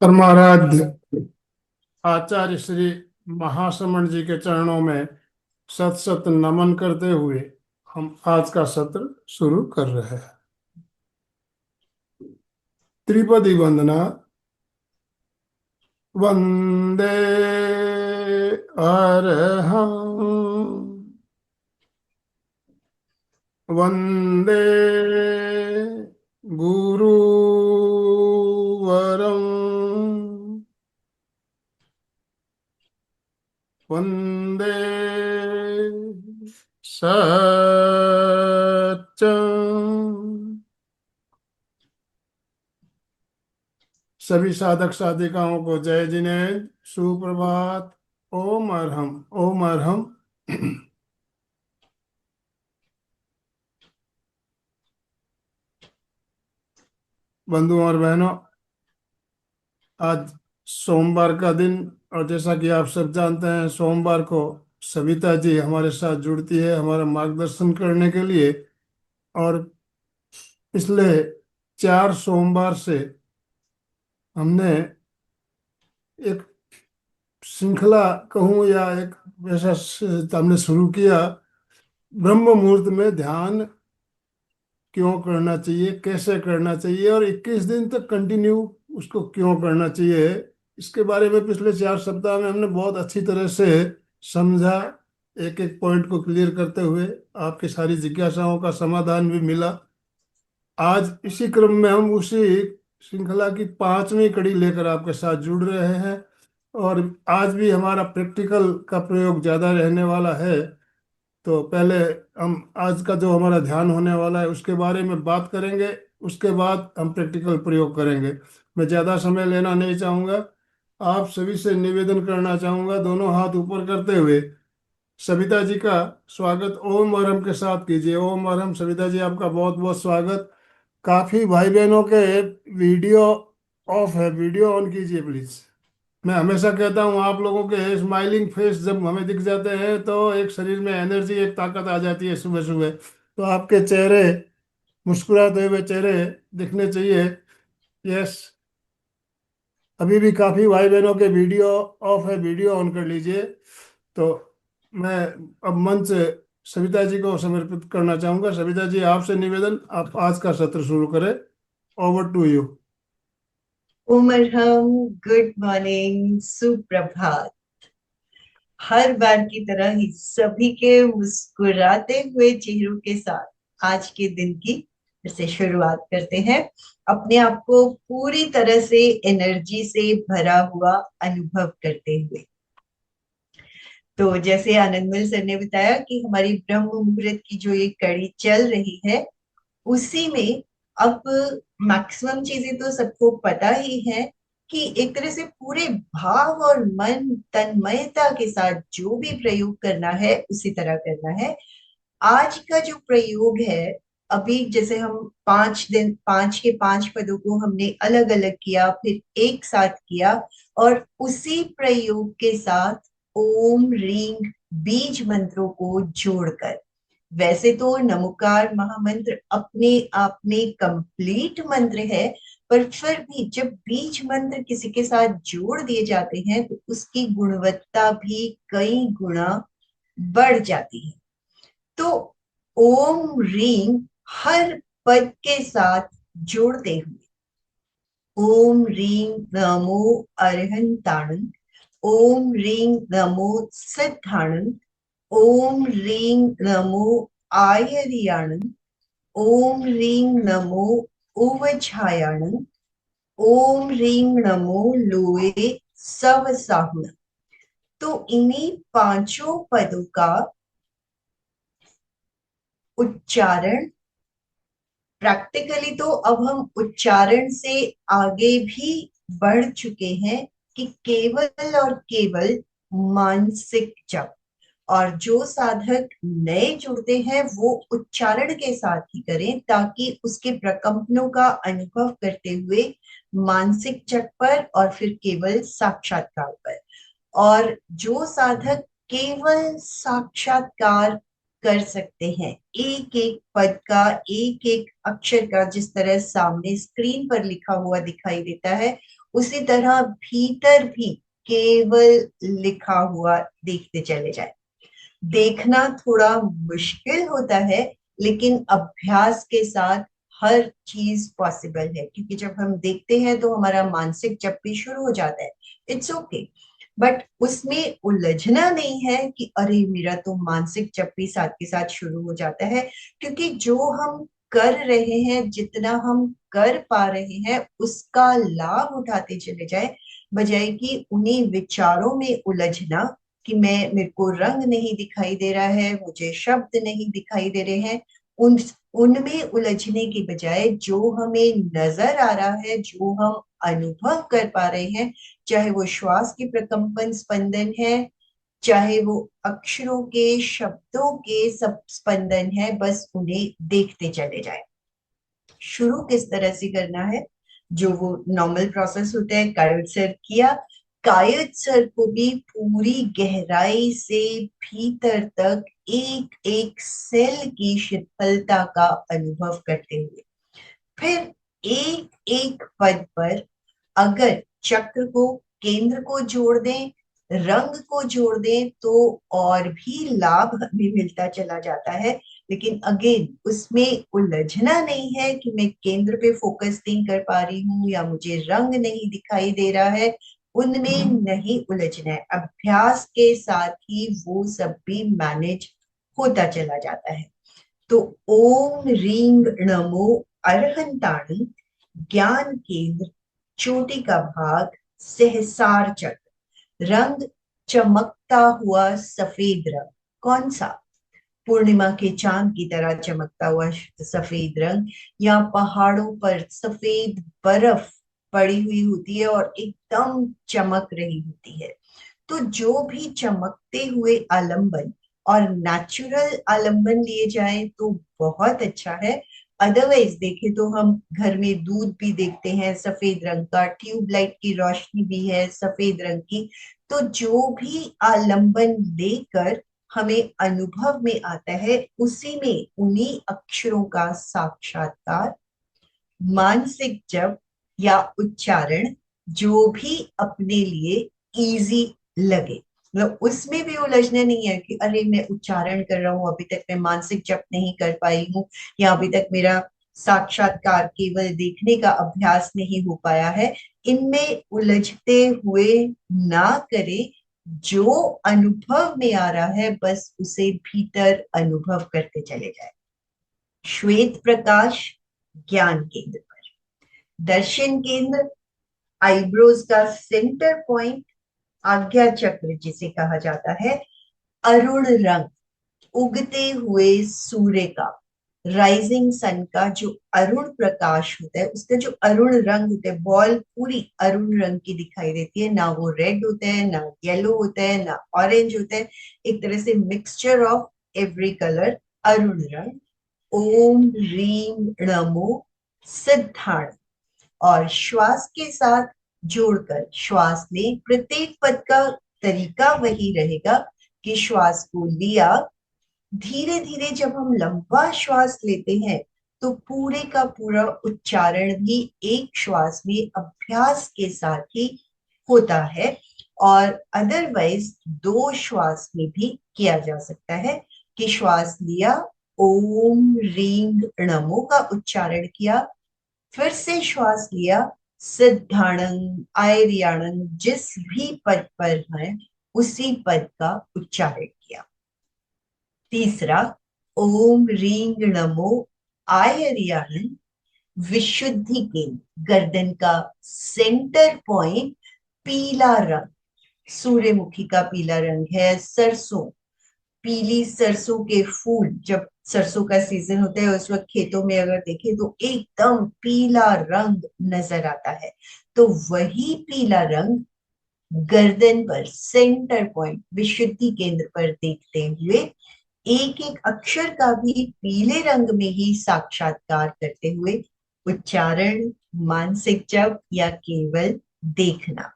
परमाराध्य आचार्य श्री महाश्रमण जी के चरणों में सत सत नमन करते हुए हम आज का सत्र शुरू कर रहे हैं। त्रिपदी वंदना। वंदे अरहं वंदे गुरुवरं वंदे सच्चं। सभी साधक साधिकाओं को जय जिनेन्द्र, सुप्रभात। ओम अरहम, ओम अरहम। बंधुओं और बहनों, आज सोमवार का दिन, और जैसा कि आप सब जानते हैं, सोमवार को सविता जी हमारे साथ जुड़ती है हमारा मार्गदर्शन करने के लिए। और पिछले 4 सोमवार से हमने एक श्रृंखला कहूँ या एक ऐसा हमने शुरू किया, ब्रह्म मुहूर्त में ध्यान क्यों करना चाहिए, कैसे करना चाहिए, और 21 दिन तक कंटिन्यू उसको क्यों करना चाहिए। इसके बारे में पिछले 4 सप्ताह में हमने बहुत अच्छी तरह से समझा, एक एक पॉइंट को क्लियर करते हुए आपकी सारी जिज्ञासाओं का समाधान भी मिला। आज इसी क्रम में हम उसी श्रृंखला की 5वीं कड़ी लेकर आपके साथ जुड़ रहे हैं, और आज भी हमारा प्रैक्टिकल का प्रयोग ज़्यादा रहने वाला है। तो पहले हम आज का जो हमारा ध्यान होने वाला है उसके बारे में बात करेंगे, उसके बाद हम प्रैक्टिकल प्रयोग करेंगे। मैं ज़्यादा समय लेना नहीं चाहूँगा। आप सभी से निवेदन करना चाहूँगा, दोनों हाथ ऊपर करते हुए सविता जी का स्वागत ओम अरहम के साथ कीजिए। ओम अरहम। सविता जी, आपका बहुत बहुत स्वागत। काफ़ी भाई बहनों के वीडियो ऑफ है, वीडियो ऑन कीजिए प्लीज़। मैं हमेशा कहता हूँ, आप लोगों के स्माइलिंग फेस जब हमें दिख जाते हैं तो एक शरीर में एनर्जी, एक ताकत आ जाती है सुबह सुबह। तो आपके चेहरे, मुस्कुराते हुए चेहरे दिखने चाहिए। यस। अभी भी काफ़ी भाई बहनों के वीडियो ऑफ है, वीडियो ऑन कर लीजिए। तो मैं अब मंच सविता जी को समर्पित करना चाहूँगा। सविता जी, आपसे निवेदन, आप आज का सत्र शुरू करें। Over to you. उमरहम, गुड मॉर्निंग, सुप्रभात। हर बार की तरह ही सभी के मुस्कुराते हुए चेहरों के साथ आज के दिन की फिर से शुरुआत करते हैं, अपने आप को पूरी तरह से एनर्जी से भरा हुआ अनुभव करते हुए। तो जैसे आनंदमल सर ने बताया कि हमारी ब्रह्म मुहूर्त की जो ये कड़ी चल रही है, उसी में अब मैक्सिमम चीजें तो सबको पता ही है कि एक तरह से पूरे भाव और मन तन्मयता के साथ जो भी प्रयोग करना है उसी तरह करना है। आज का जो प्रयोग है, अभी जैसे हम 5 दिन 5 के 5 पदों को हमने अलग अलग किया, फिर एक साथ किया, और उसी प्रयोग के साथ ओम रींग बीज मंत्रों को जोड़कर, वैसे तो नमोकार महामंत्र अपने आप में कंप्लीट मंत्र है, पर फिर भी जब बीज मंत्र किसी के साथ जोड़ दिए जाते हैं तो उसकी गुणवत्ता भी कई गुना बढ़ जाती है। तो ओम रींग हर पद के साथ जोड़ते हुए ओम रींग नमो अरहंताणं, ओम रींग नमो सिद्धाणं, ओम रींग नमो आयरियाणं, ओम रींग नमो उवछायाणं, ओम रींग नमो लोए सवसाहुणं। तो इन्हीं 5 पदों का उच्चारण, प्रैक्टिकली तो अब हम उच्चारण से आगे भी बढ़ चुके हैं कि केवल और केवल मानसिक जप। और जो साधक नए जुड़ते हैं वो उच्चारण के साथ ही करें, ताकि उसके प्रकंपनों का अनुभव करते हुए मानसिक जप पर और फिर केवल साक्षात्कार पर। और जो साधक केवल साक्षात्कार कर सकते हैं, एक एक पद का, एक एक अक्षर का, जिस तरह सामने स्क्रीन पर लिखा हुआ दिखाई देता है, उसी तरह भीतर भी केवल लिखा हुआ देखते चले जाए। देखना थोड़ा मुश्किल होता है, लेकिन अभ्यास के साथ हर चीज पॉसिबल है, क्योंकि जब हम देखते हैं तो हमारा मानसिक जप भी शुरू हो जाता है। इट्स ओके, बट उसमें उलझना नहीं है कि अरे मेरा तो मानसिक जप भी साथ के साथ शुरू हो जाता है। क्योंकि जो हम कर रहे हैं, जितना हम कर पा रहे हैं, उसका लाभ उठाते चले जाए, बजाय कि उन्हीं विचारों में उलझना कि मैं, मेरे को रंग नहीं दिखाई दे रहा है, मुझे शब्द नहीं दिखाई दे रहे हैं, उन उनमें उलझने के बजाय जो हमें नजर आ रहा है, जो हम अनुभव कर पा रहे हैं, चाहे वो श्वास के प्रकंपन स्पंदन है, चाहे वो अक्षरों के, शब्दों के सब स्पंदन है, बस उन्हें देखते चले जाए। शुरू किस तरह से करना है, जो वो नॉर्मल प्रोसेस होता है, कायद सर किया। कायद सर को भी पूरी गहराई से भीतर तक एक एक सेल की शीतलता का अनुभव करते हुए, फिर एक एक पद पर अगर चक्र को, केंद्र को जोड़ दें, रंग को जोड़ दें, तो और भी लाभ हमें मिलता चला जाता है। लेकिन अगेन उसमें उलझना नहीं है कि मैं केंद्र पे फोकस नहीं कर पा रही हूँ या मुझे रंग नहीं दिखाई दे रहा है, उनमें नहीं उलझना है। अभ्यास के साथ ही वो सब भी मैनेज होता चला जाता है। तो ओम रींग नमो अरहंताणी, ज्ञान केंद्र, चोटी का भाग, सहसार चक्र, रंग चमकता हुआ सफेद रंग। कौन सा? पूर्णिमा के चांद की तरह चमकता हुआ सफेद रंग, या पहाड़ों पर सफेद बर्फ पड़ी हुई होती है और एकदम चमक रही होती है। तो जो भी चमकते हुए आलंबन और नेचुरल आलंबन लिए जाए तो बहुत अच्छा है। अदरवाइज देखे तो हम घर में दूध भी देखते हैं सफेद रंग का, ट्यूबलाइट की रोशनी भी है सफेद रंग की। तो जो भी आलंबन लेकर हमें अनुभव में आता है, उसी में उन्हीं अक्षरों का साक्षात्कार, मानसिक जप या उच्चारण, जो भी अपने लिए इजी लगे। मतलब उसमें भी उलझना नहीं है कि अरे मैं उच्चारण कर रहा हूँ, अभी तक मैं मानसिक जप नहीं कर पाई हूँ, या अभी तक मेरा साक्षात्कार केवल देखने का अभ्यास नहीं हो पाया है। इनमें उलझते हुए ना करें। जो अनुभव में आ रहा है बस उसे भीतर अनुभव करते चले जाए। श्वेत प्रकाश ज्ञान केंद्र, दर्शन केंद्र, आईब्रोज का सेंटर पॉइंट, आज्ञा चक्र जिसे कहा जाता है, अरुण रंग, उगते हुए सूर्य का, राइजिंग सन का जो अरुण प्रकाश होता है, उसका जो अरुण रंग होता है, बॉल पूरी अरुण रंग की दिखाई देती है। ना वो रेड होता है, ना येलो होता है, ना ऑरेंज होता है, एक तरह से mixture of every colour, Arun रंग। ओम रीम नमो सिद्धार्थ, और श्वास के साथ जोड़कर श्वास लें। प्रत्येक पद का तरीका वही रहेगा कि श्वास को लिया, धीरे धीरे जब हम लंबा श्वास लेते हैं तो पूरे का पूरा उच्चारण भी एक श्वास में अभ्यास के साथ ही होता है। और अदरवाइज दो श्वास में भी किया जा सकता है कि श्वास लिया, ओम रींग नमो का उच्चारण किया, फिर से श्वास लिया, सिद्धाणंग आयरियाणंग जिस भी पद पर है उसी पद का उच्चारण किया। तीसरा, ओम रींग नमो आयरियाणंग, विशुद्धि केंद्र, गर्दन का सेंटर पॉइंट, पीला रंग, सूर्यमुखी का पीला रंग है, सरसों, पीली सरसों के फूल, जब सरसों का सीजन होता है उस वक्त खेतों में अगर देखें तो एकदम पीला रंग नजर आता है। तो वही पीला रंग गर्दन पर सेंटर पॉइंट विशुद्धि केंद्र पर देखते हुए एक एक अक्षर का भी पीले रंग में ही साक्षात्कार करते हुए उच्चारण, मानसिक जप या केवल देखना।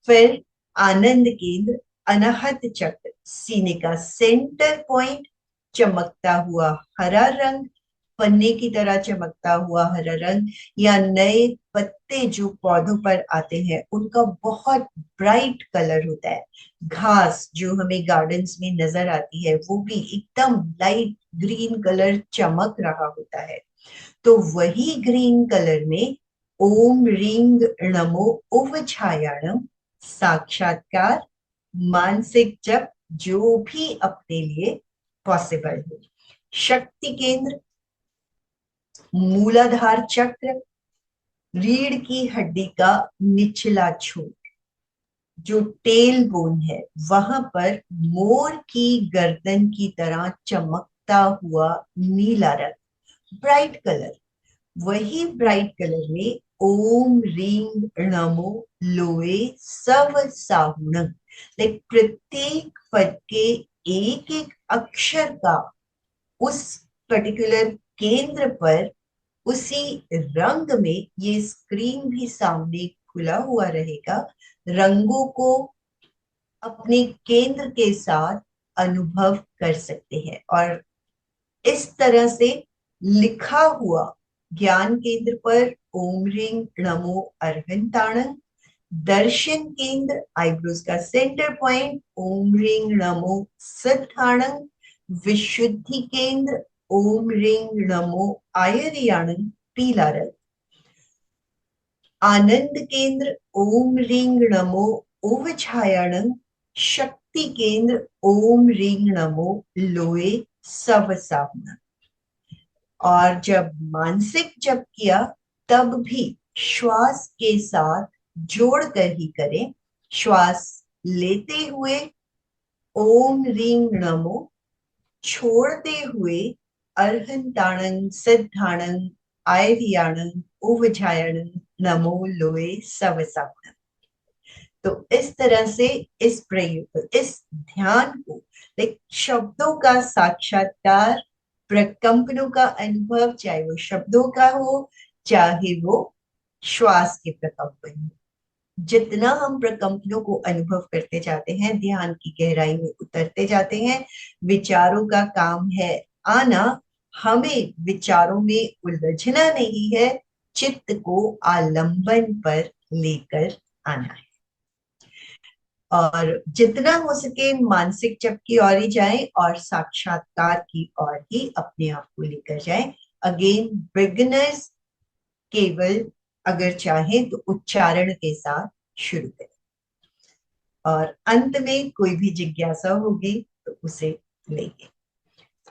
फिर आनंद केंद्र, अनाहत चक्र, सीने का सेंटर पॉइंट, चमकता हुआ हरा रंग, पन्ने की तरह चमकता हुआ हरा रंग, या नए पत्ते जो पौधों पर आते हैं उनका बहुत ब्राइट कलर होता है। घास जो हमें गार्डन्स में नजर आती है वो भी एकदम लाइट ग्रीन कलर चमक रहा होता है। तो वही ग्रीन कलर में ओम रिंग नमो उवछायाणम, साक्षात्कार, मानसिक जप, जो भी अपने लिए पॉसिबल हो। शक्ति केंद्र, मूलाधार चक्र, रीढ़ की हड्डी का निचला छोर, जो टेल बोन है, वहां पर मोर की गर्दन की तरह चमकता हुआ नीला रंग, ब्राइट कलर। वही ब्राइट कलर में ओम रींग नमो लोए सव साहुणम, लाइक प्रत्येक पद के एक एक अक्षर का उस पर्टिकुलर केंद्र पर उसी रंग में, ये स्क्रीन भी सामने खुला हुआ रहेगा, रंगों को अपने केंद्र के साथ अनुभव कर सकते हैं। और इस तरह से लिखा हुआ ज्ञान केंद्र पर ओम ह्रीं नमो अरहंताणं, दर्शन केंद्र आईब्रोज का सेंटर पॉइंट ओम ह्रीं नमो सिद्धाणं, विशुद्धि केंद्र ओम ह्रीं नमो आयर्याणं, पीला रंग, आनंद केंद्र ओम ह्रीं नमो ओवछायाणं, शक्ति केंद्र ओम ह्रीं नमो लोए सवसाहुणं। और जब मानसिक जप किया तब भी श्वास के साथ जोड़कर ही करें। श्वास लेते हुए ओम रीं नमो, छोड़ते हुए अर्हंताणं सिद्धाणं आयर्याणं उवझायणं नमो लोए सवसाहुणं। तो इस तरह से इस प्रयोग, इस ध्यान को, लाइक शब्दों का साक्षात्कार, प्रकंपनों का अनुभव, चाहे वो शब्दों का हो चाहे वो श्वास के प्रकंपन हो, जितना हम प्रकंपनों को अनुभव करते जाते हैं, ध्यान की गहराई में उतरते जाते हैं, विचारों का काम है आना, हमें विचारों में उलझना नहीं है, चित्त को आलंबन पर लेकर आना है। और जितना हो सके मानसिक जप की ओर ही जाएं और साक्षात्कार की ओर ही अपने आप को लेकर जाएं। अगेन बिगिनर्स केवल अगर चाहें तो उच्चारण के साथ शुरू करें, और अंत में कोई भी जिज्ञासा होगी तो उसे लेंगे।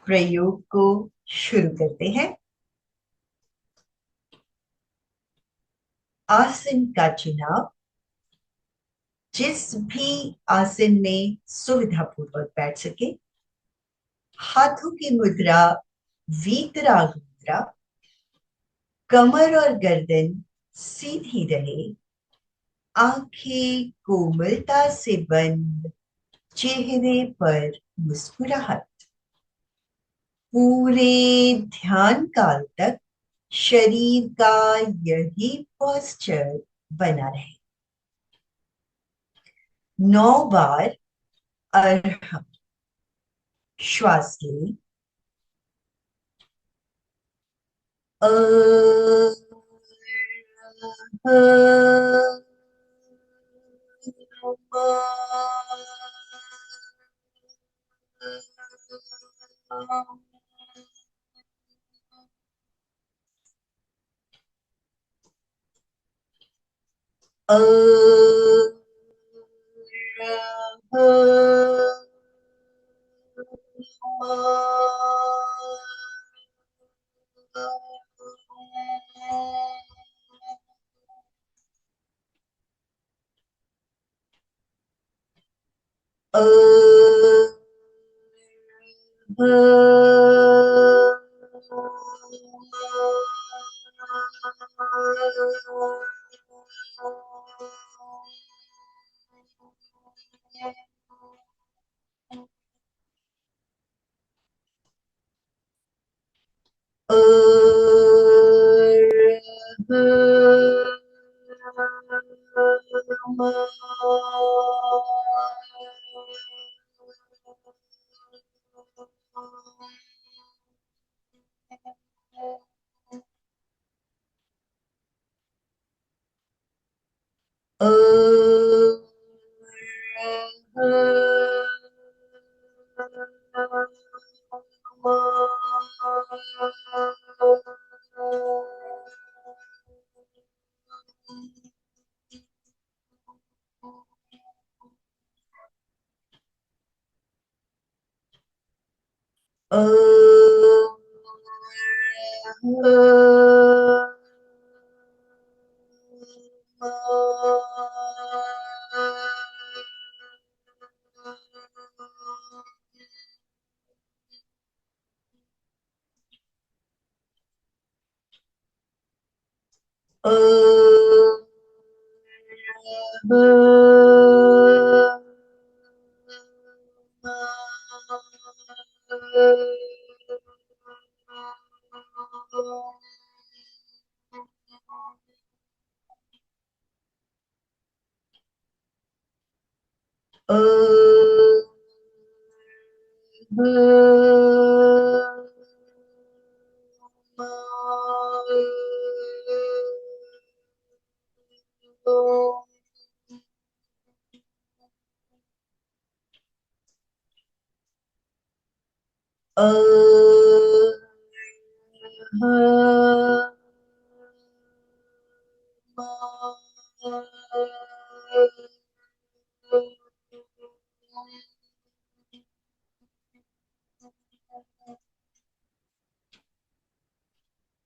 प्रयोग को शुरू करते हैं। आसन का चुनाव, जिस भी आसन में सुविधापूर्वक बैठ सके। हाथों की मुद्रा वीतराग मुद्रा, कमर और गर्दन सीधी रहे, आंखें कोमलता से बंद, चेहरे पर मुस्कुराहट। पूरे ध्यान काल तक शरीर का यही पोस्चर बना रहे। 9 बार अरहम श्वास लें। अ अ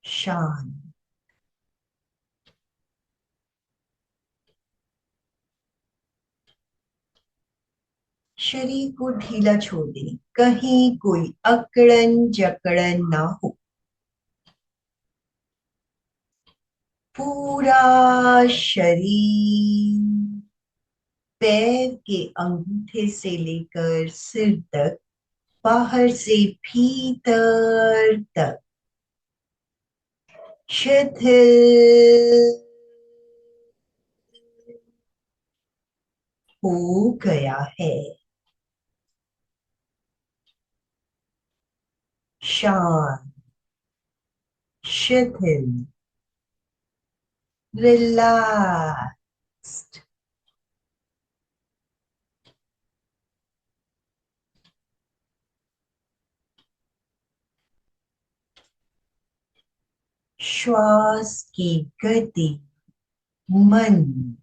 शांत। शरीर को ढीला छोड़ दें, कहीं कोई अकड़न जकड़न ना हो। पूरा शरीर पैर के अंगूठे से लेकर सिर तक, बाहर से भीतर तक शिथिल हो गया है। शांत, शिथिल, रिलैक्स्ड। श्वास की गति मंद,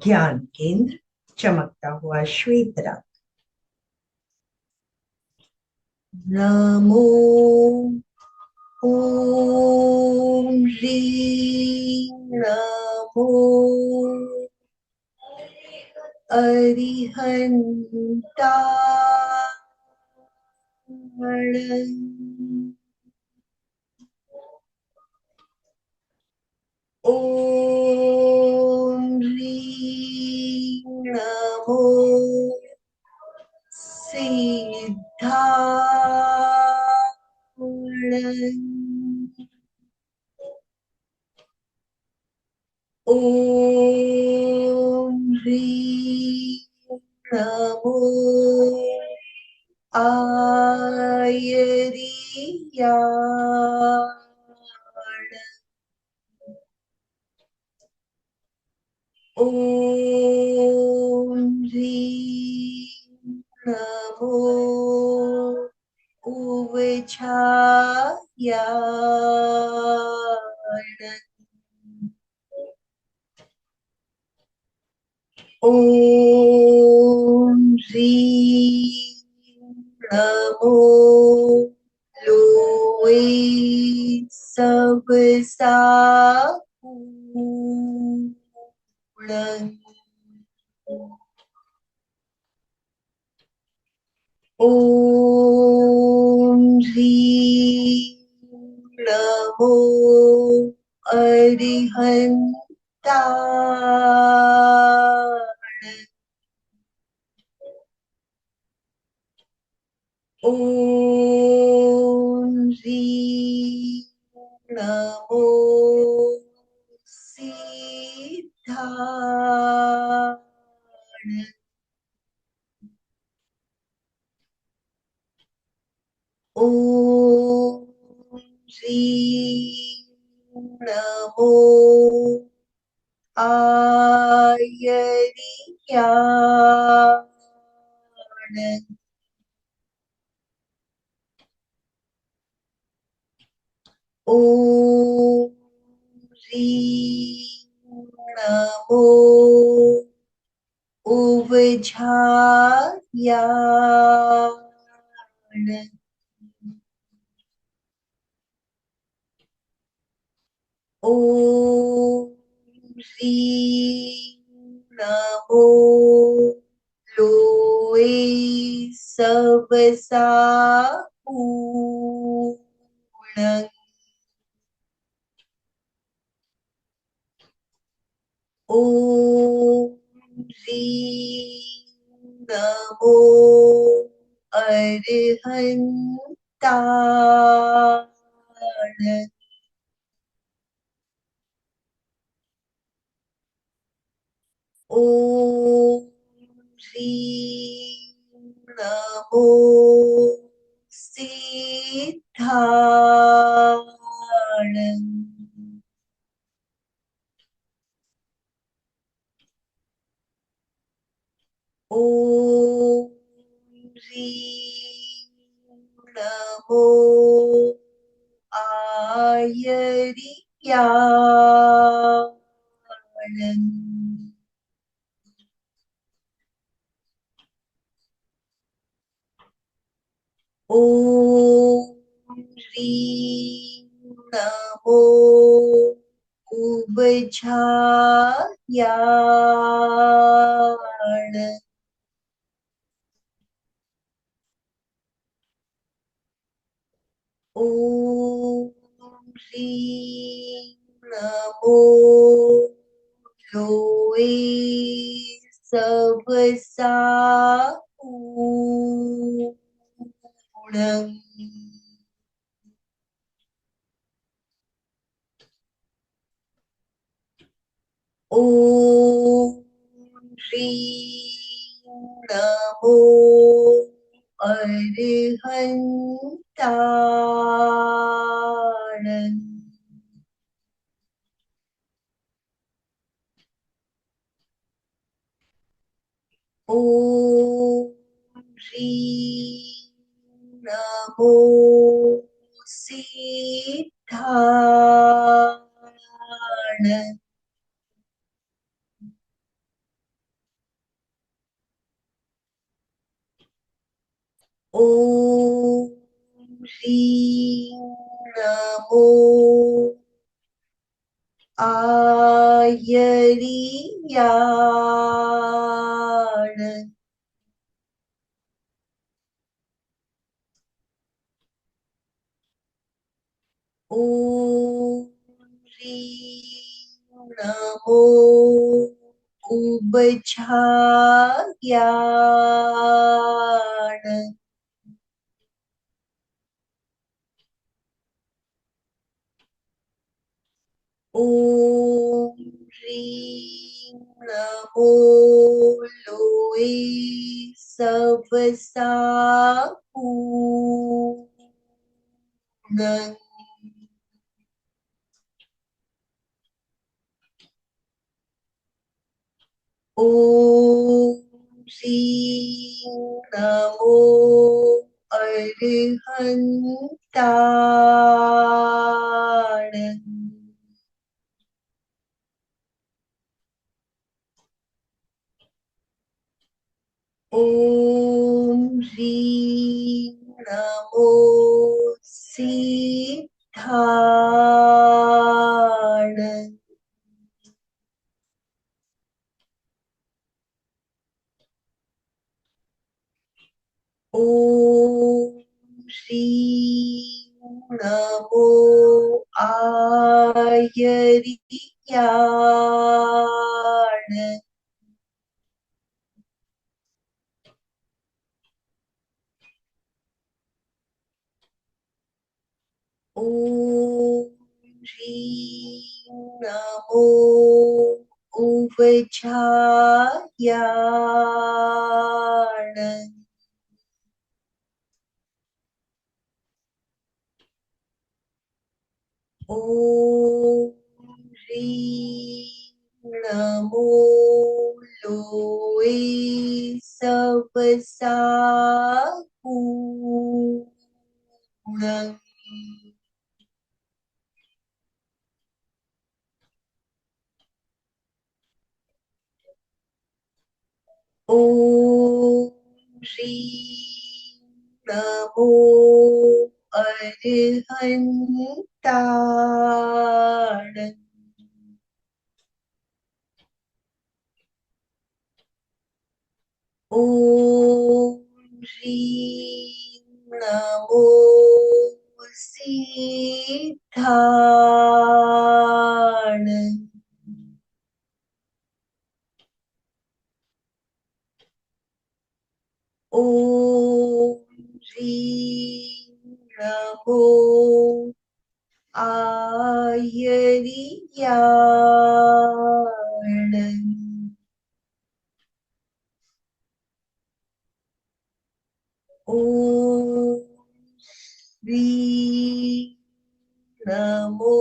ज्ञान केंद्र, चमकता हुआ श्वेत रंग। नमो ओम ह्रीं नमो अरिहंताणं। ओम ह्रीं नमो सिद्धाणं। ओम ह्रीं नमो आयरियाण। ओम ह्रीं नमो उवछायाण। ओम ह्रीं नमो लोए सवसाकुणं। ओम ह्रीं नमो अरिहंताण। ओम ह्रीं नमो सिद्धाण। ओम श्री नमो आयरियाण ओम श्री नमो उवझायाण ओम श्री नमो लोए सबसा पूर्ण ओम श्री नमो अरहंताण ओम श्री नमो सिद्धाण ओम श्री नमो आयरियाण ओम श्री नमो उवझायाण ओम श्री नमो लोए सबसा पूर्ण ओम श्री नमो अरहंताण ओम श्री नमो सिद्धाण ओम श्री नमो आयरियाण ओम श्री नमो उवझायाण ओम श्री नमो लोए सबसा पूर्ण ओम श्री नमो अरहंताण ओम श्री नमो सिद्धाण ओम श्री नमो आयरियाण ओम श्री नमो उवझायाण ओम ह्रीं नमो लोए सब पूर्णं। ओम श्री नमो अरहंताण। ओम श्री नमो सिद्धाण। ओम श्री नमो आयरियाण। ओम श्री नमो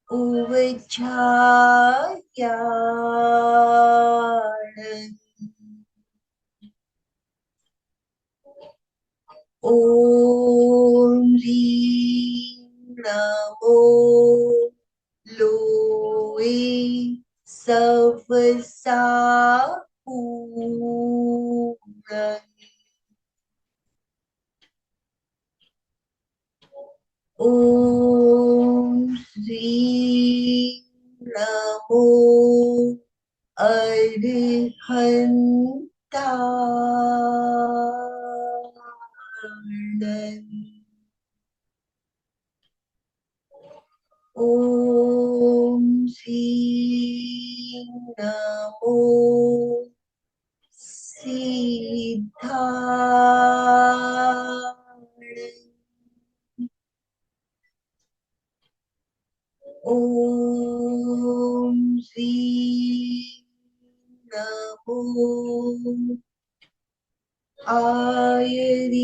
उवचायाण। ओम ह्रीं नमो लोए सवसा पूरन। ओम श्री नमो अरहंताण। ओम श्री नमो सिद्धाण। ओम श्री नमो आयरियाण।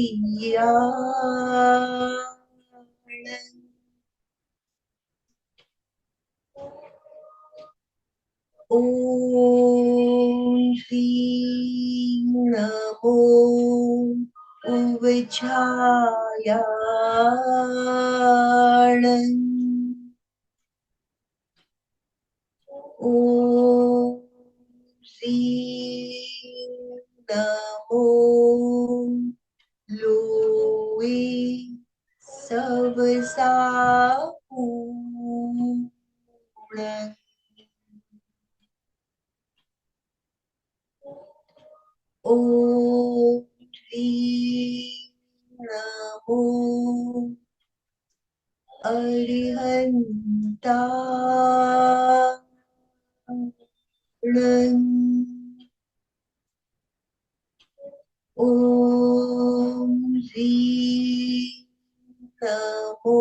ओम श्री नमो उवचायाण। ओम श्री नमो लोए सबसा पूरन। ओम श्री नमो अरहंताण। ओम श्री नमो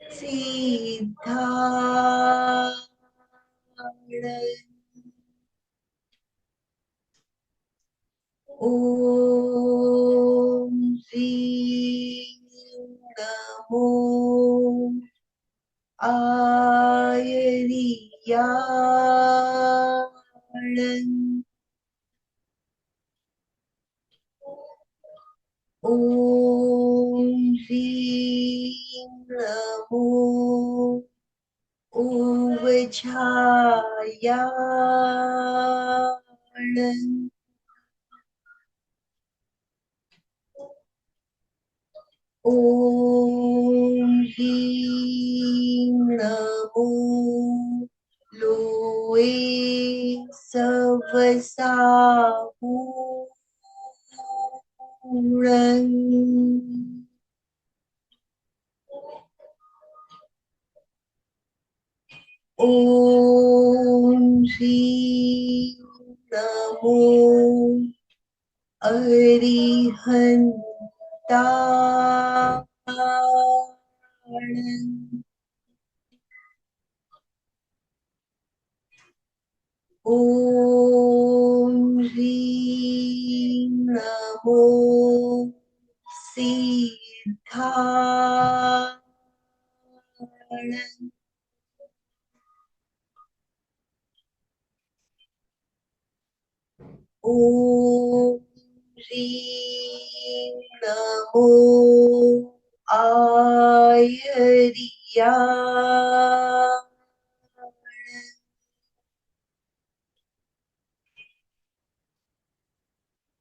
सिद्धाण। ओम श्री नमो आयरियाण। ओम श्री नमो उवचायाण। ओम ह्रीं नमो लोए सवसा पूरन। ओम श्री नमो अरहंताण। ओम ह्रीं नमो सिद्धाणं ॐ ह्रीं नमो आयर्याय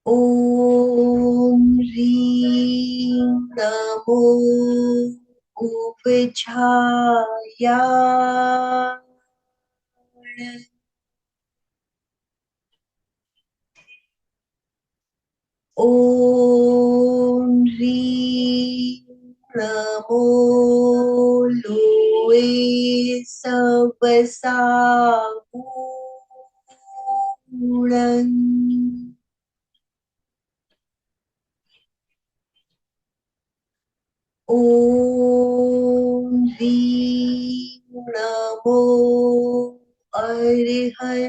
ॐ ह्रीं नमो उपछायाय ॐ ह्रीं नमो लोये सवसागुणं ॐ ह्रीं नमो अरिहन्ताय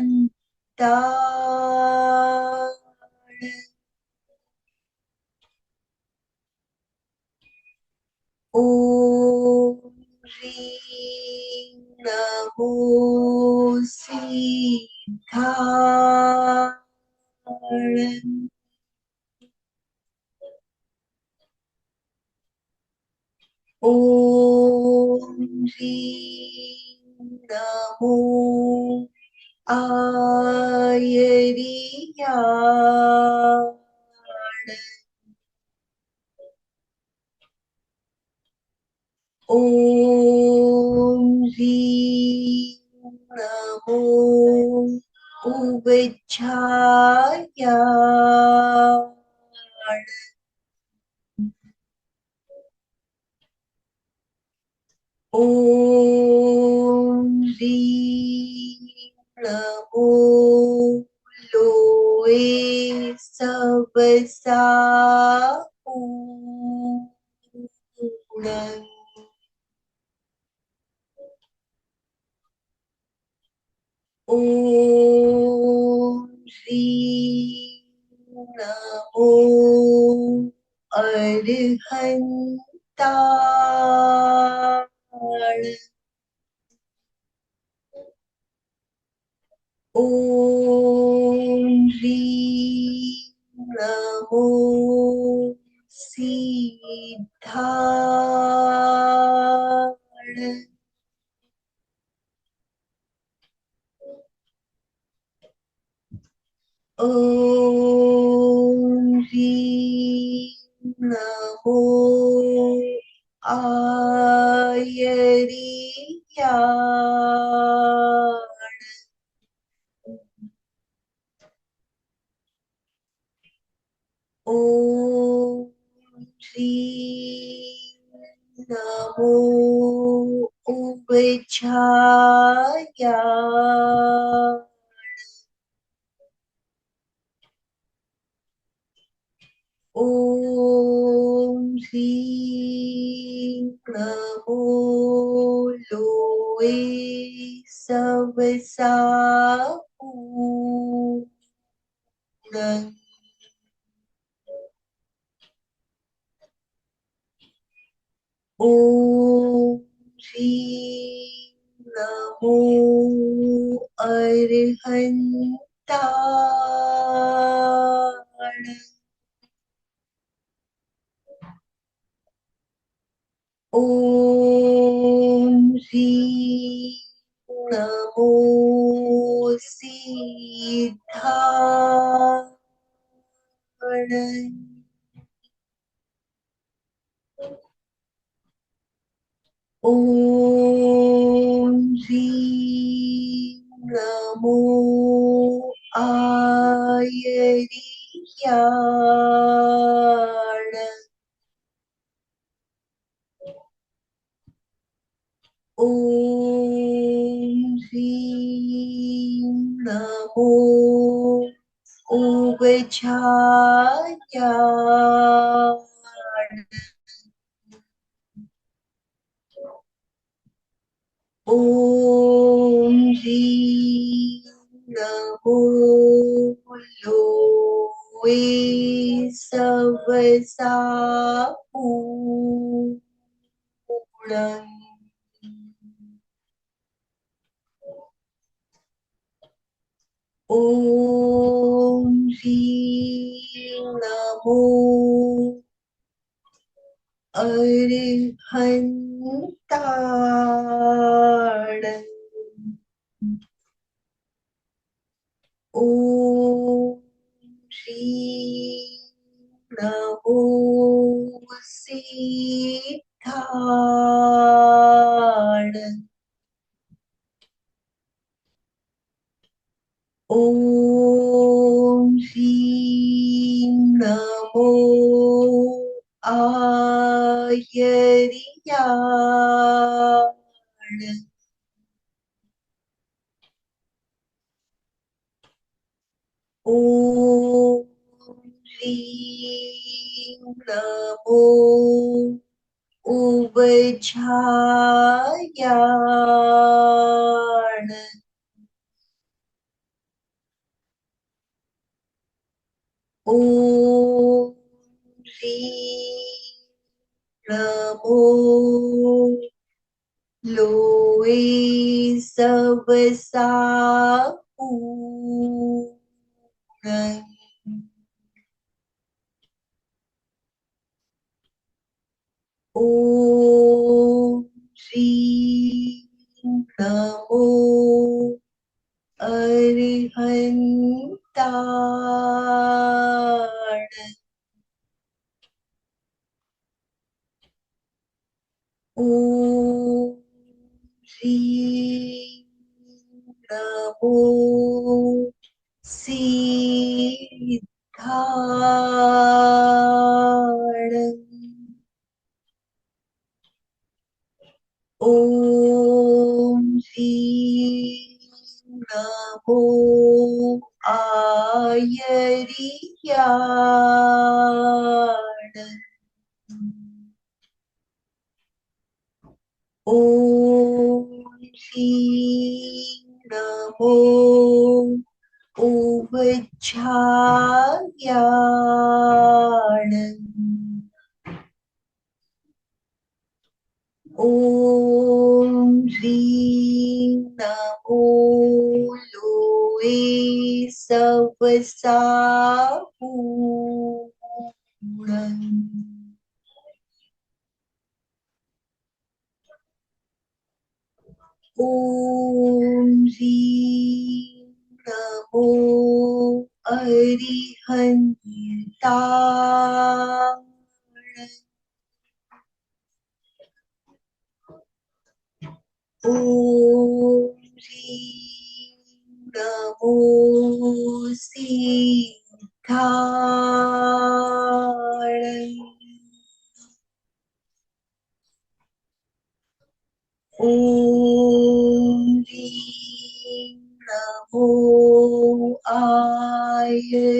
ॐ ह्रीं नमो सिद्धाणं ॐ ह्रीं नमो आयर्याय ॐ ह्रीं नमो उपछायाय ॐ ह्रीं नमो लोये सवसागुणं ॐ ह्रीं नमो अरिहन्ताय ॐ ह्रीं नमो सिद्धाणं ॐ ह्रीं नमो आयर्याय ॐ ह्रीं नमो उपछायाय ॐ ह्रीं नमो लोये सवसागुणं ॐ ह्रीं नमो अरिहन्ताय ॐ ह्रीं नमो सिद्धाणं ॐ ह्रीं नमो आयर्याय ॐ ह्रीं नमो उपछायाय ॐ ह्रीं नमो लोये सबसा पूर्ण। ओम ह्रीं नमो अरिहंताण। ओम श्री नमो सिद्धाण। ओम श्री नमो आयर्याण। ओम श्री नमो उपछायाण। ओम श्री नमो लोए सबसा पूर्ण। ओम श्री नमो अरिहंताण। ओम श्री नमो सिद्धाण। ओम श्री नमो आयर्याण। ओम श्री नमो उपछायाण। ओम श्री नमो लोए सबसा पूर्ण। ओम श्री नमो अरिहंताण। ओम श्री नमो सिद्धाण। ओम ह्रीं नमो आयर्याण।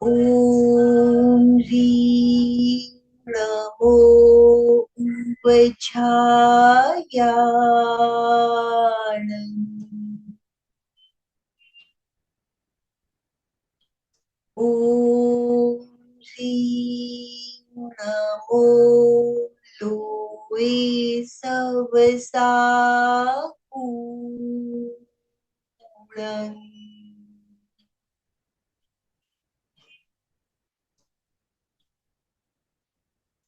ओम ह्रीं नमो उपछायाण। ओम श्री नमो लोए सबसा पूर्ण।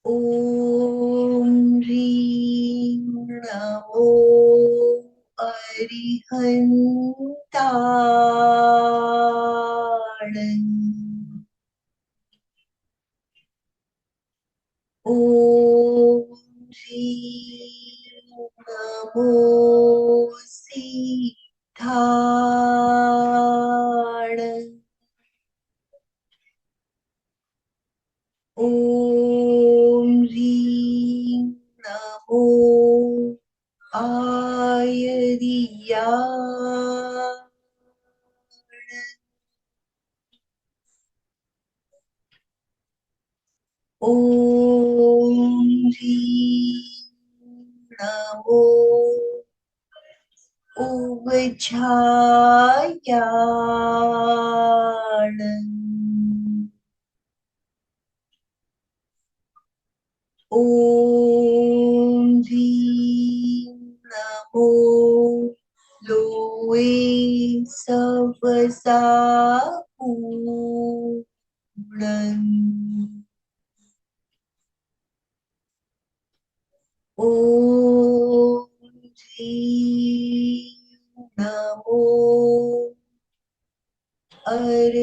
ओम ह्रीं नमो अरिहंताण। ओम श्री नमो सिद्धाण। ओम ह्रीं नमो आयर्याण। ओम ह्रीं नमो छायाणं ॐ ह्रीं नमो लोए सवसा पूर्णं ॐ ह्रीं नमो अर्हन्ताय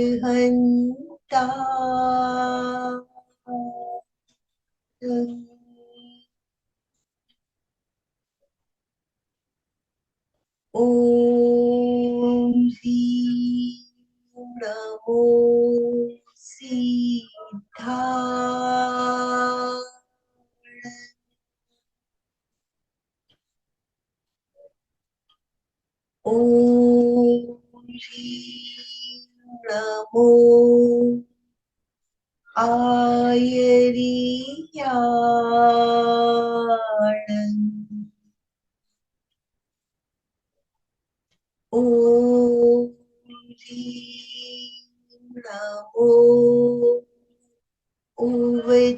ॐ ह्रीं नमो सिद्धाय ॐ ह्रीं नमो आयर्याणं ॐ ह्रीं नमो उवचार्याणं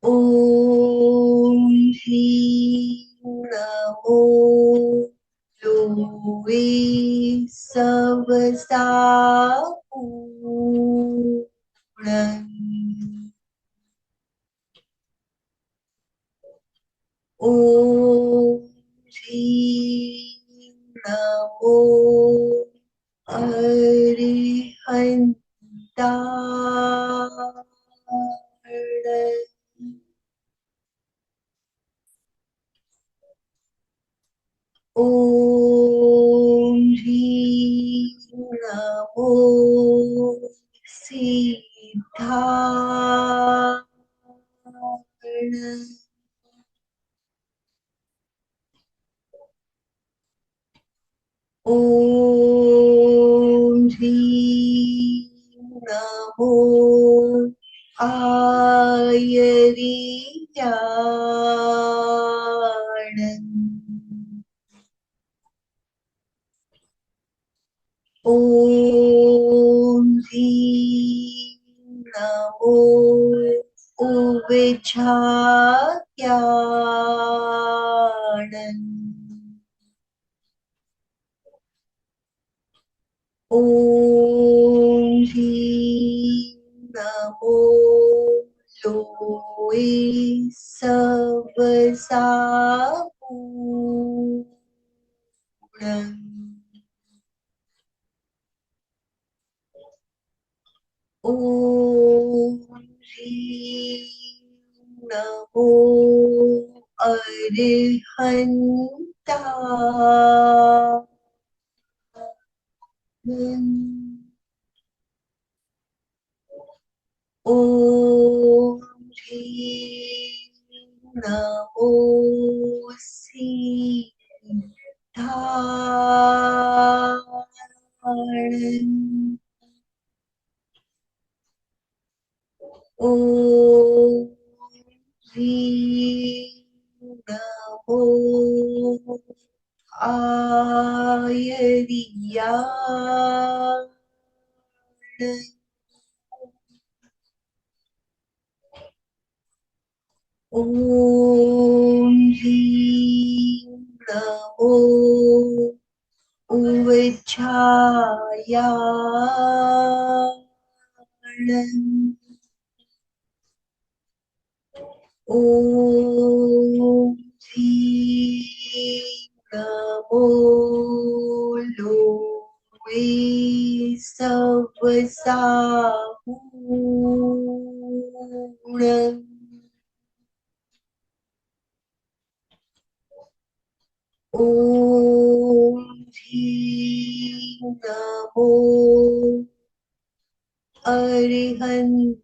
ॐ ह्रीं नमो लोए सवसा पूर्णं ॐ ह्रीं नमो अरिहन्ताय ॐ ह्रीं नमो सिद्धाय ॐ ह्रीं नमो आयर्याणं ॐ ह्रीं नमो उवचार्याणं ॐ ह्रीं नमो लोए सवसा पूर्णं ॐ ह्रीं नमो अरिहन्ताय ॐ ह्रीं नमो सिद्धाय ॐ ह्रीं नमो आयर्याणं ॐ ह्रीं नमो उवचायाणं ॐ ह्रीं नमो लोए सवसा पूर्णं ॐ ह्रीं नमो अरिहन्ताय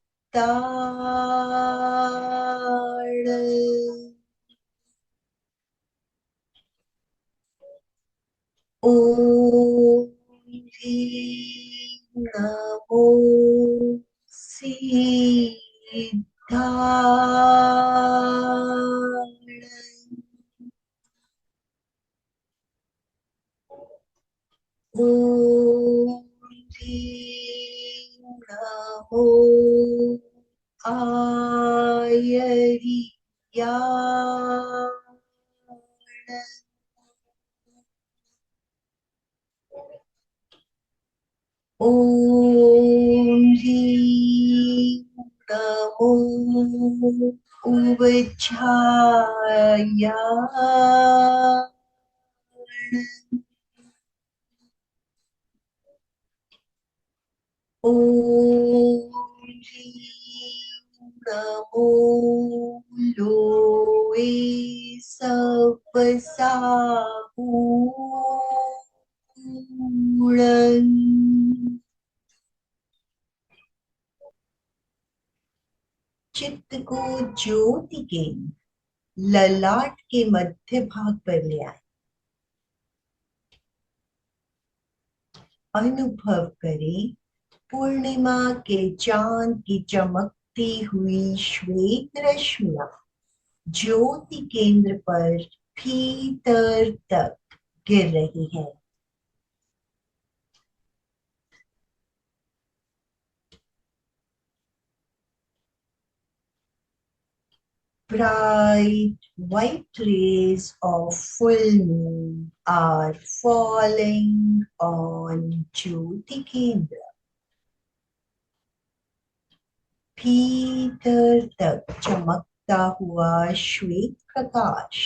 ॐ ह्रीं नमो सिद्धाय ॐ ह्रीं नमो आयर्याण। ॐ ह्रीं नमो उवज्झायाण। ॐ ह्रीं नमो लोये सवसाहूणं। चित्त को ज्योति के ललाट के मध्य भाग पर ले आए। अनुभव करें पूर्णिमा के चांद की चमकती हुई श्वेत रश्मियां ज्योति केंद्र पर भीतर तक गिर रही है। Bright white rays of full moon are falling on Jyoti Kendra. भीतर तक चमकता हुआ श्वेत प्रकाश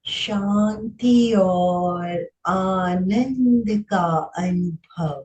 शांति और आनंद का अनुभव।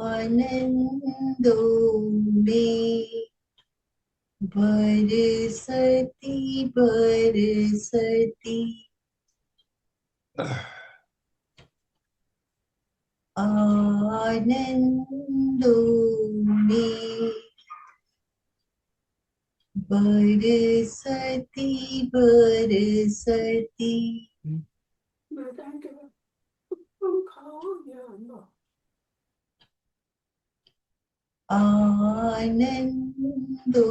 आनंदों में बरसती बरसती आनंदों में बरसती बरसती आनंदों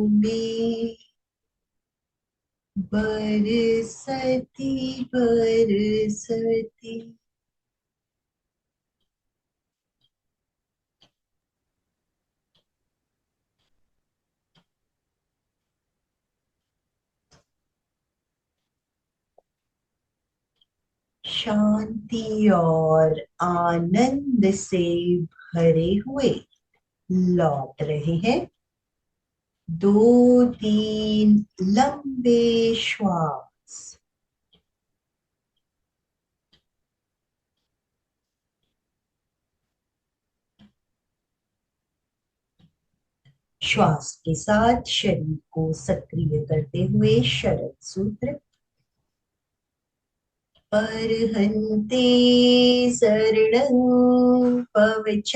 में बरसती बरसती शांति और आनंद से भरे हुए लौट रहे हैं। 2-3 लंबे श्वास। श्वास के साथ शरीर को सक्रिय करते हुए शरद सूत्र। अर्हन्ते शरणं पवचामि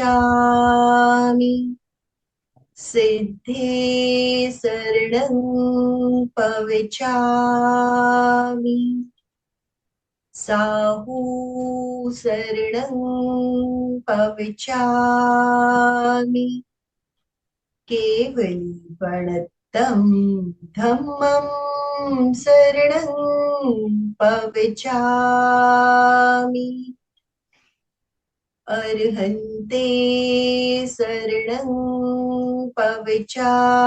सिद्धे शरणं पवचामि साहू शरणं पवचामि केवलीपणत्तं धम्मं शरणं पवचामि अर्हन्ते शरणं पवचामि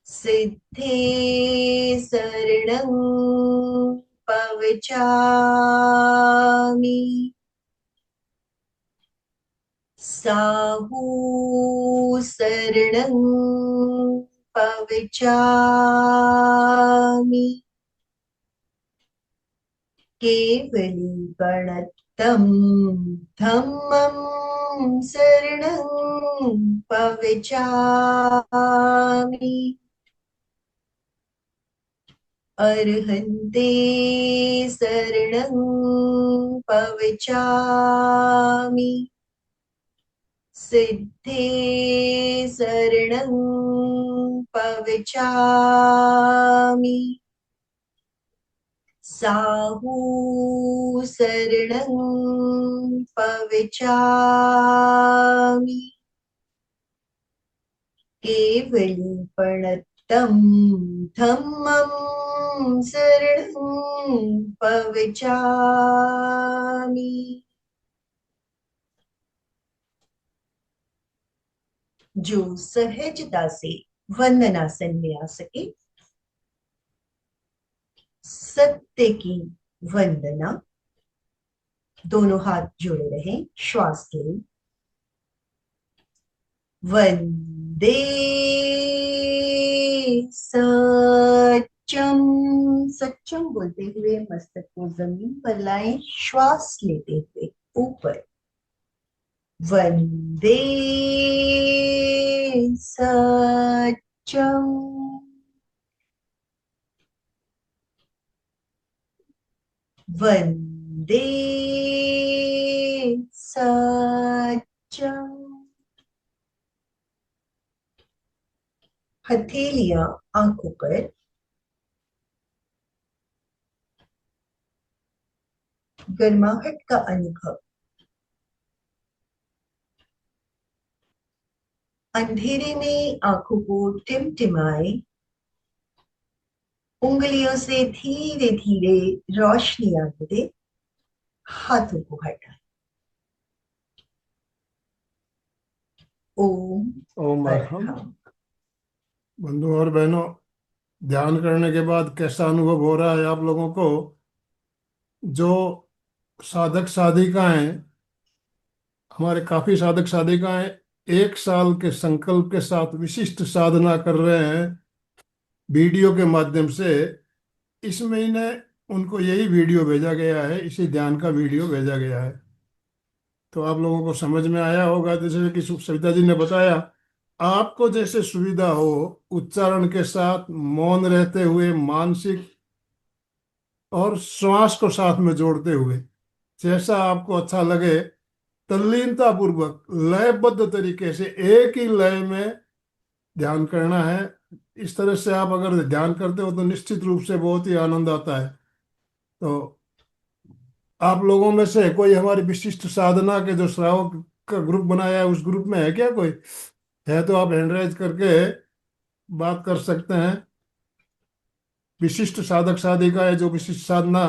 सिद्धे शरणं पवचामि साहू शरणं पवचामि केवलीकरणं धम्मं शरणं पवचामि अर्हन्ते शरणं पवचामि सिद्धे शरणं पवचामि साहू शरणं पवचामि केवलीकरणं धम्मं शरणं पवचामि। जो सहजता से वंदनासन में आ सके, सत्य की वंदना। दोनों हाथ जुड़े रहें, श्वास लें। वंदे सत्यम। सत्यम बोलते हुए मस्तक को जमीन पर लाएं, श्वास लेते हुए ऊपर। वंदे सत्यम। वंदे सत्यम। हथेलियां आंखों पर। गर्माहट का अनुभव। अंधेरे में आंखों को टिमटिमाए, उंगलियों से धीरे धीरे रोशनी आने दे। हाथों को हटाए। ओम ओम अरहम। अरहम। बंधु और बहनों, ध्यान करने के बाद कैसा अनुभव हो रहा है आप लोगों को? जो साधक साधिकाएं, हमारे काफी साधक साधिकाएं 1 साल के संकल्प के साथ विशिष्ट साधना कर रहे हैं वीडियो के माध्यम से। इस महीने उनको यही वीडियो भेजा गया है, इसी ध्यान का वीडियो भेजा गया है। तो आप लोगों को समझ में आया होगा, जैसे कि सविता जी ने बताया, आपको जैसे सुविधा हो उच्चारण के साथ, मौन रहते हुए, मानसिक और श्वास को साथ में जोड़ते हुए, जैसा आपको अच्छा लगे, तल्लीनता पूर्वक लयबद्ध तरीके से एक ही लय में ध्यान करना है। इस तरह से आप अगर ध्यान करते हो तो निश्चित रूप से बहुत ही आनंद आता है। तो आप लोगों में से कोई हमारी विशिष्ट साधना के जो श्रावक का ग्रुप बनाया है, उस ग्रुप में है क्या कोई? है तो आप हैंड राइज करके बात कर सकते हैं। विशिष्ट साधक साधिका है जो विशिष्ट साधना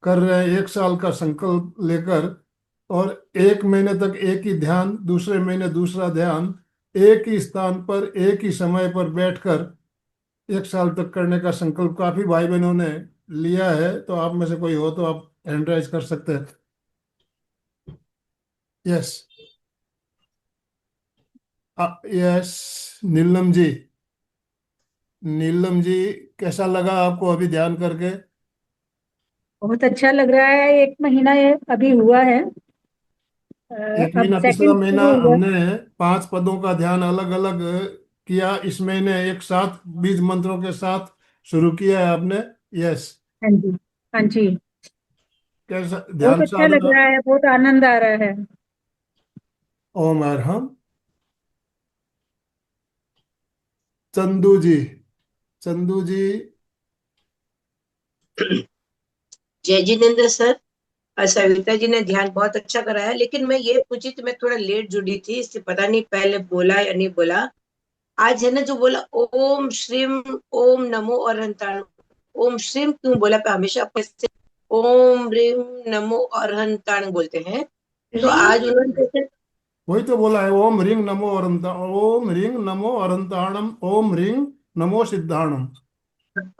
कर रहे हैं 1 साल का संकल्प लेकर, और 1 महीने तक एक ही ध्यान, दूसरे महीने दूसरा ध्यान, एक ही स्थान पर एक ही समय पर बैठकर 1 साल तक करने का संकल्प काफी भाई बहनों ने लिया है। तो आप में से कोई हो तो आप हैंड राइज कर सकते हैं। यस। यस। नीलम जी। नीलम जी, कैसा लगा आपको अभी ध्यान करके? बहुत अच्छा लग रहा है। 1 महीना ये अभी हुआ है। एक अब महीना, तीसरा सेकंड महीना शुरू हुआ। हमने 5 पदों का ध्यान अलग अलग किया। इस महीने एक साथ बीज मंत्रों के साथ शुरू किया है आपने। यस। हाँ जी। हाँ जी। कैसा बहुत ध्यान अच्छा लग साधना? रहा है, बहुत आनंद आ रहा है। ओम अरहम। चंदू जी। चंदू जी। जय जिनेन्द्र सर। सविता जी ने ध्यान बहुत अच्छा कराया, लेकिन मैं ये पूछी थी, मैं थोड़ा लेट जुड़ी थी, इससे पता नहीं पहले बोला या नहीं बोला। आज है ना जो बोला ओम श्रीम ओम नमो और हंताणु, ओम श्रीम क्यों बोला? पे हमेशा अपने से ओम ह्रीम नमो अरहंताण बोलते हैं। तो आज रिंग। उन्होंने जैसे वही तो बोला है, ओम रिंग नमो अरंता, ओम रिंग नमो अरंताणम, ओम रिंग नमो सिद्धाणम।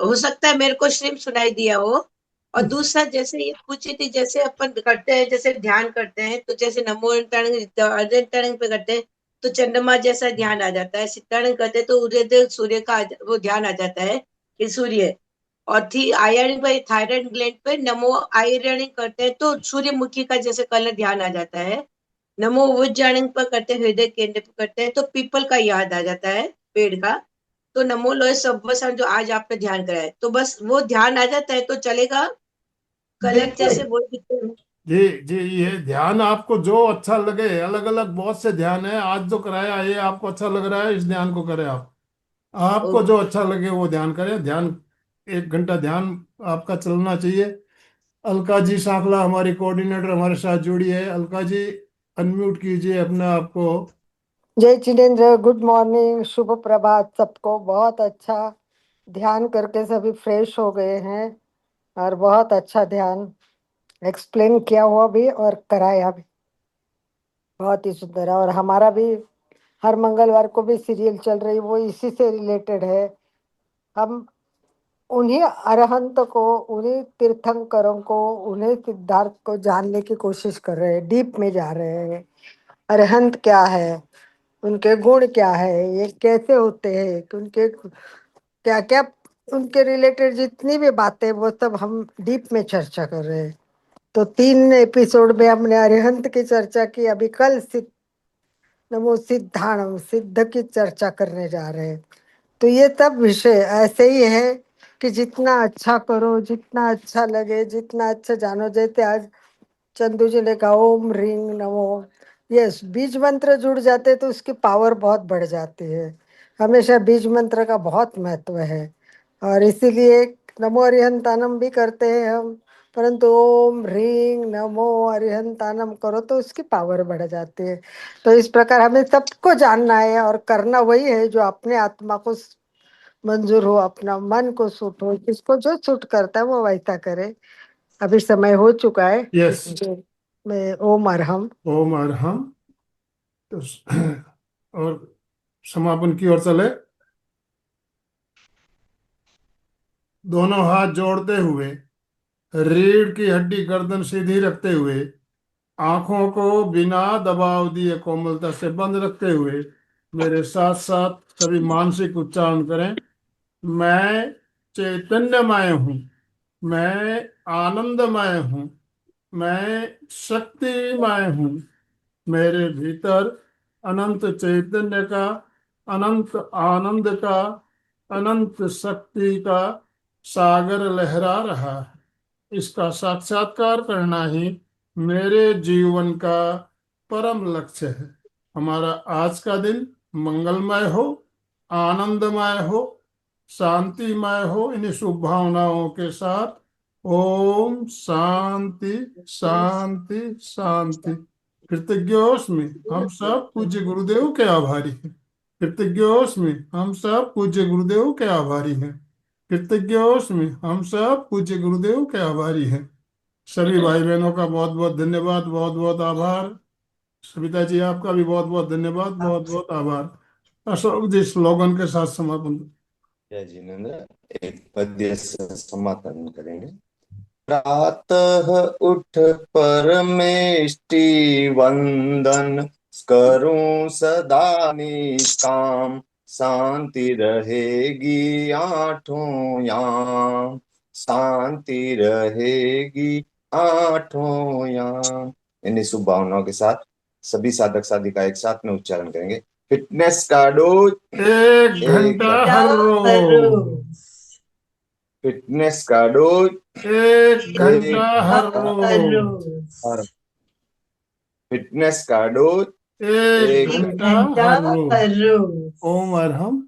हो सकता है मेरे को श्रीम सुनाई दिया हो। और दूसरा जैसे ये पूछी थी, जैसे अपन करते हैं, जैसे ध्यान करते हैं तो जैसे नमो अरहंताण पे करते हैं तो चंद्रमा जैसा ध्यान आ जाता है, सिद्धांत करते हैं तो उदय सूर्य का वो ध्यान आ जाता है कि सूर्य। और थी आयरन पे, थायराइड ग्लैंड पे नमो आयरन करते हैं तो सूर्यमुखी का जैसे कलर ध्यान आ जाता है। नमो उज्जारण पर करते हैं, हृदय केंद्र पर करते हैं तो पीपल का याद आ जाता है, पेड़ का। तो नमो लोहे सब्वसन जो आज आपने ध्यान कराया तो बस वो ध्यान आ जाता है तो चलेगा। कलर बिल्कुल। जैसे बोल देते हैं। जी जी, ये ध्यान आपको जो अच्छा लगे, अलग अलग बहुत से ध्यान है, आज जो कराया ये आपको अच्छा लग रहा है, इस ध्यान को करें आप। आपको जो ओके। अच्छा लगे वो ध्यान करें। ध्यान 1 घंटा ध्यान आपका चलना चाहिए। अलका जी सांकला हमारी कोऑर्डिनेटर हमारे साथ जुड़ी है। अलका जी, अनम्यूट कीजिए अपने आप को। जय जिनेन्द्र, गुड मॉर्निंग, शुभ प्रभात सबको। बहुत अच्छा ध्यान करके सभी फ्रेश हो गए हैं और बहुत अच्छा ध्यान एक्सप्लेन किया हुआ भी और कराया भी, बहुत ही सुंदर है। और हमारा भी हर मंगलवार को भी सीरियल चल रही, वो इसी से रिलेटेड है। हम उन्हीं अरहंत को, उन्हीं तीर्थंकरों को, उन्हीं सिद्धार्थ को जानने की कोशिश कर रहे हैं, डीप में जा रहे हैं। अरहंत क्या है, उनके गुण क्या है, ये कैसे होते हैं, कि उनके क्या क्या, उनके रिलेटेड जितनी भी बातें वो सब हम डीप में चर्चा कर रहे हैं। तो 3 एपिसोड में हमने अरिहंत की चर्चा की, अभी कल नमो सिद्धाणम, सिद्ध की चर्चा करने जा रहे हैं। तो ये सब विषय ऐसे ही है कि जितना अच्छा करो, जितना अच्छा लगे, जितना अच्छा जानो। जैसे आज चंदू जी ने कहा ओम रिंग नमो, यस, बीज मंत्र जुड़ जाते तो उसकी पावर बहुत बढ़ जाती है। हमेशा बीज मंत्र का बहुत महत्व है और इसीलिए नमो अरिहंतानम भी करते हैं हम। परंतु ओम ह्रीं नमो अरिहंतानम करो तो उसकी पावर बढ़ जाती है। तो इस प्रकार हमें सबको जानना है और करना वही है जो अपने आत्मा को मंजूर हो, अपना मन को सूट हो, जिसको जो सूट करता है वो वैसा करे। अभी समय हो चुका है। यस। मैं ओम अरहम। ओम अरहम। तो और समापन की ओर चले। दोनों हाथ जोड़ते हुए, रीढ़ की हड्डी गर्दन सीधी रखते हुए, आंखों को बिना दबाव दिए कोमलता से बंद रखते हुए मेरे साथ साथ सभी मानसिक उच्चारण करें। मैं चैतन्यमय हूँ, मैं आनंदमय हूँ, मैं शक्तिमय हूँ। मेरे भीतर अनंत चैतन्य का, अनंत आनंद का, अनंत शक्ति का सागर लहरा रहा है। इसका साक्षात्कार करना ही मेरे जीवन का परम लक्ष्य है। हमारा आज का दिन मंगलमय हो, आनंदमय हो, शांतिमय हो। इन्हीं शुभ भावनाओं के साथ ओम शांति शांति शांति। कृतज्ञोस्मि, हम सब पूज्य गुरुदेव के आभारी हैं। कृतज्ञोस्मि, हम सब पूज्य गुरुदेव के आभारी हैं। कृतज्ञोस्मि, हम सब पूज्य गुरुदेव के आभारी हैं। सभी भाई बहनों का बहुत बहुत धन्यवाद, बहुत बहुत आभार। सविता जी आपका भी बहुत बहुत धन्यवाद, बहुत बहुत आभार। अशोक जी स्लोगन के साथ समापन। जय जिनेन्द्र, एक पद्य से समापन करेंगे। प्रातः उठ परमेष्टि वंदन, करूं सदा निष्काम, शांति रहेगी आठों याम, शांति रहेगी आठों याम। इन्हीं शुभ भावनाओं के साथ सभी साधक साधिका एक साथ में उच्चारण करेंगे। फिटनेस का डोज 1 घंटा हर हर रोज। रोज। फिटनेस का डोज 1 घंटा 1 हर हर रोज। रोज। फिटनेस का डोज एक 1 एक घंटा घंटा हर रोज। हर रोज। ओम अरहम।